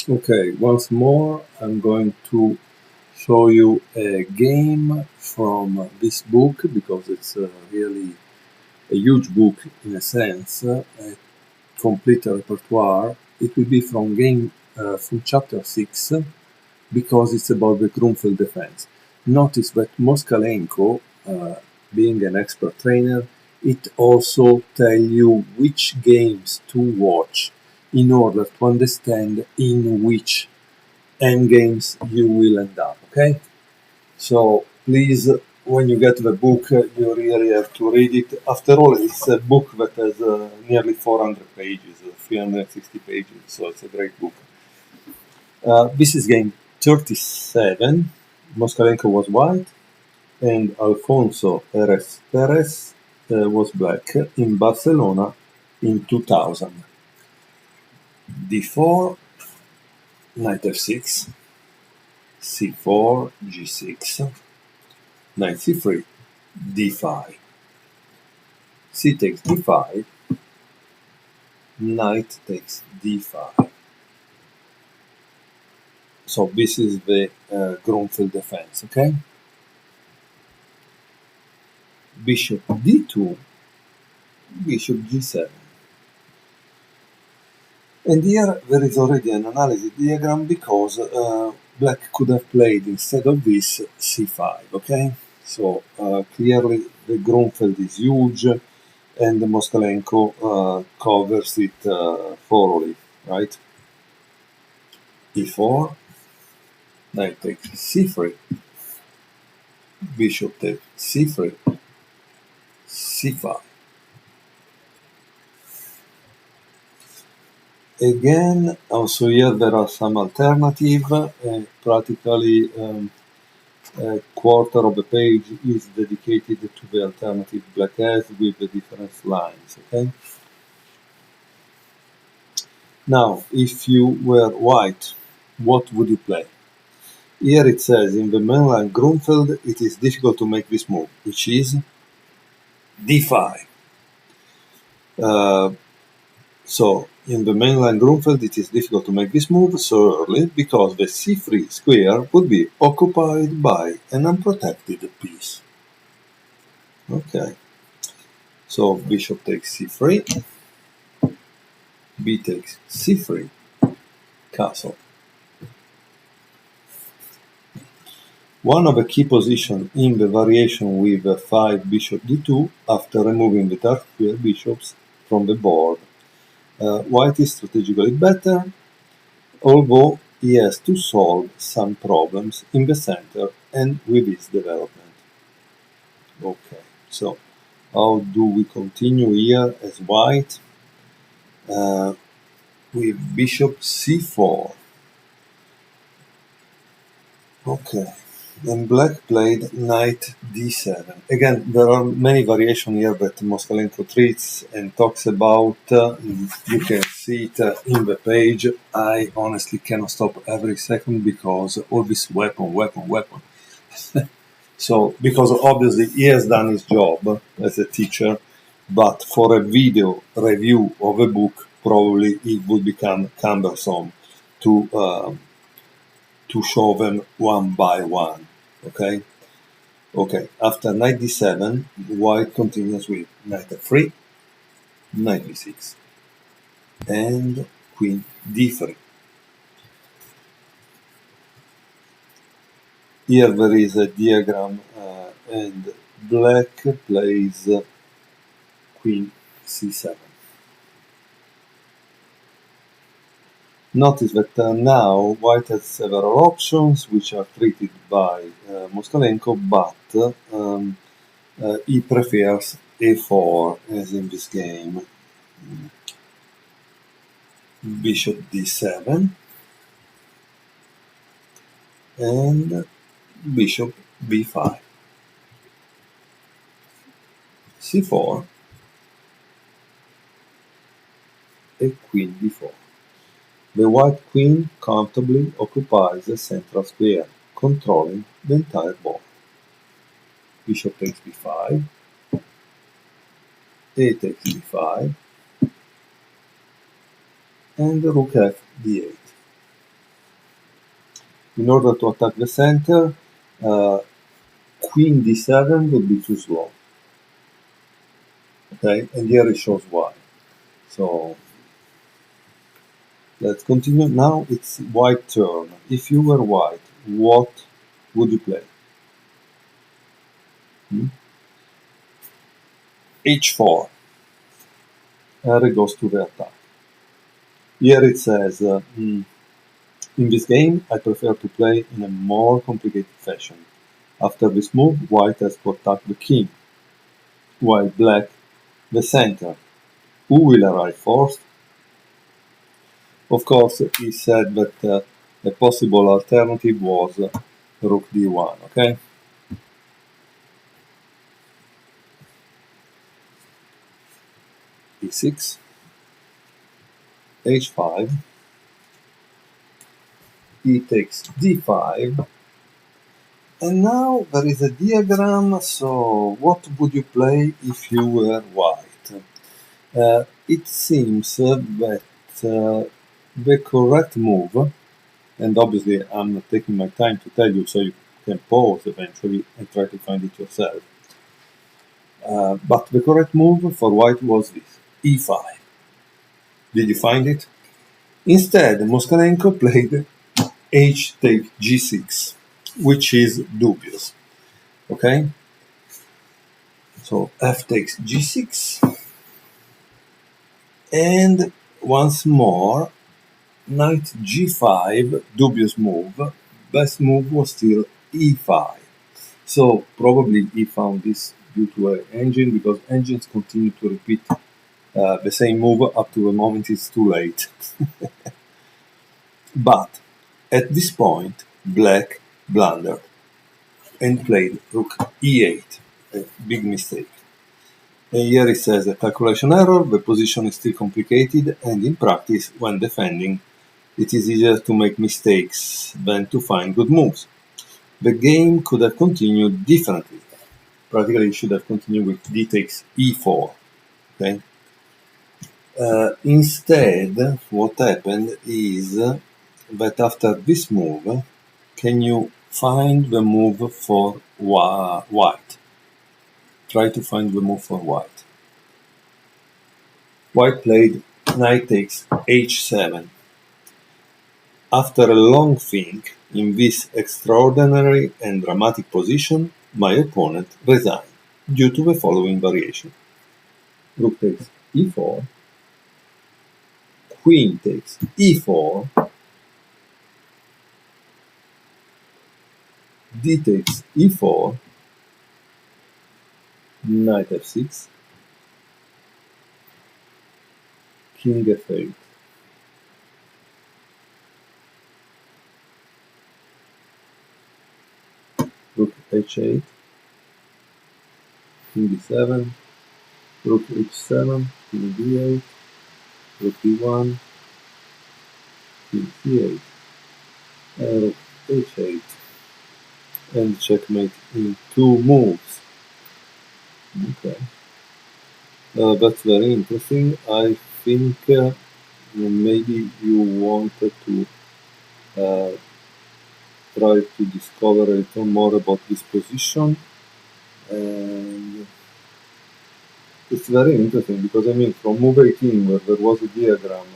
Okay, once more I'm going to show you a game from this book because it's really a huge book in a sense, a complete repertoire. It will be from chapter 6 because it's about the Grunfeld defense. Notice that Moskalenko, being an expert trainer, it also tell you which games to watch in order to understand in which endgames you will end up, okay? So please, when you get the book, you really have to read it. After all, it's a book that has nearly 400 pages, 360 pages, so it's a great book. This is game 37. Moskalenko was white, and Alfonso Perez was black in Barcelona in 2000. D4, knight f6, c4, g6, knight c3, d5, c takes d5, knight takes d5. So this is the Grunfeld defense, okay? Bishop d2, bishop g7. And here there is already an analysis diagram because black could have played instead of this c5, okay? So clearly the Grunfeld is huge and the Moskalenko covers it thoroughly, right? e4, knight takes c3, bishop takes c3, c5. Again, also here there are some alternative, practically a quarter of the page is dedicated to the alternative black has with the different lines, okay? Now, if you were white, what would you play? Here it says, in the mainland Grunfeld, it is difficult to make this move, which is d5. So, in the mainland Grunfeld, it is difficult to make this move so early because the c3 square would be occupied by an unprotected piece. Okay. So, bishop takes c3, b takes c3, castle. One of the key positions in the variation with 5 bishop d2 after removing the dark square bishops from the board. White is strategically better, although he has to solve some problems in the center and with his development. Okay, so how do we continue here as white? With bishop c4. Okay, and black played knight d7. Again, there are many variations here that Moskalenko treats and talks about. You can see it in the page. I honestly cannot stop every second because all this weapon. So, because obviously he has done his job as a teacher, but for a video review of a book, probably it would become cumbersome to show them one by one, okay? Okay, after knight d7, white continues with knight f3, knight b6, and queen d3. Here there is a diagram and black plays queen c7. Notice that now white has several options which are treated by Moskalenko, but he prefers a4 as in this game. Bishop d7 and bishop b5, c4, and queen d4. The white queen comfortably occupies the central square, controlling the entire board. Bishop takes b5, a takes b5, and rook f d8. In order to attack the center, queen d7 would be too slow. Okay, and here it shows why. So let's continue. Now it's white turn. If you were white, what would you play? H4. And it goes to the attack. Here it says, in this game, I prefer to play in a more complicated fashion. After this move, white has to attack the king, while black the center. Who will arrive first? Of course, he said that a possible alternative was rook d1, okay? e6, h5, e takes d5, and now there is a diagram, so what would you play if you were white? It seems that the correct move, and obviously I'm not taking my time to tell you so you can pause eventually and try to find it yourself. But the correct move for white was this, e5. Did you find it? Instead, Moskalenko played h takes g6, which is dubious. Okay? So f takes g6, and once more, knight g5, dubious move. Best move was still e5. So probably he found this due to an engine, because engines continue to repeat the same move up to the moment it's too late. But at this point, black blundered and played rook e8, a big mistake. And here it says a calculation error, the position is still complicated, and in practice, when defending, it is easier to make mistakes than to find good moves. The game could have continued differently. Practically, it should have continued with d takes e4. Okay? Instead, what happened is that after this move, can you find the move for white? Try to find the move for white. White played knight takes h7. After a long think, in this extraordinary and dramatic position, my opponent resigned due to the following variation. Rook takes e4, queen takes e4, d takes e4, knight f6, king f8. Rook h8, king d7, rook h7, king d8, rook d1, king c8, and rook h8, and checkmate in two moves. Okay, that's very interesting. I think maybe you wanted to try to discover a little more about this position, and it's very interesting because I mean from move 18 where there was a diagram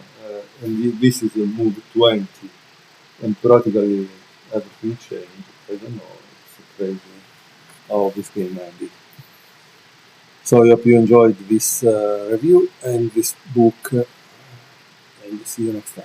and this is a move 20 and practically everything changed. I don't know, it's crazy how this game ended. So I hope you enjoyed this review and this book, and see you next time.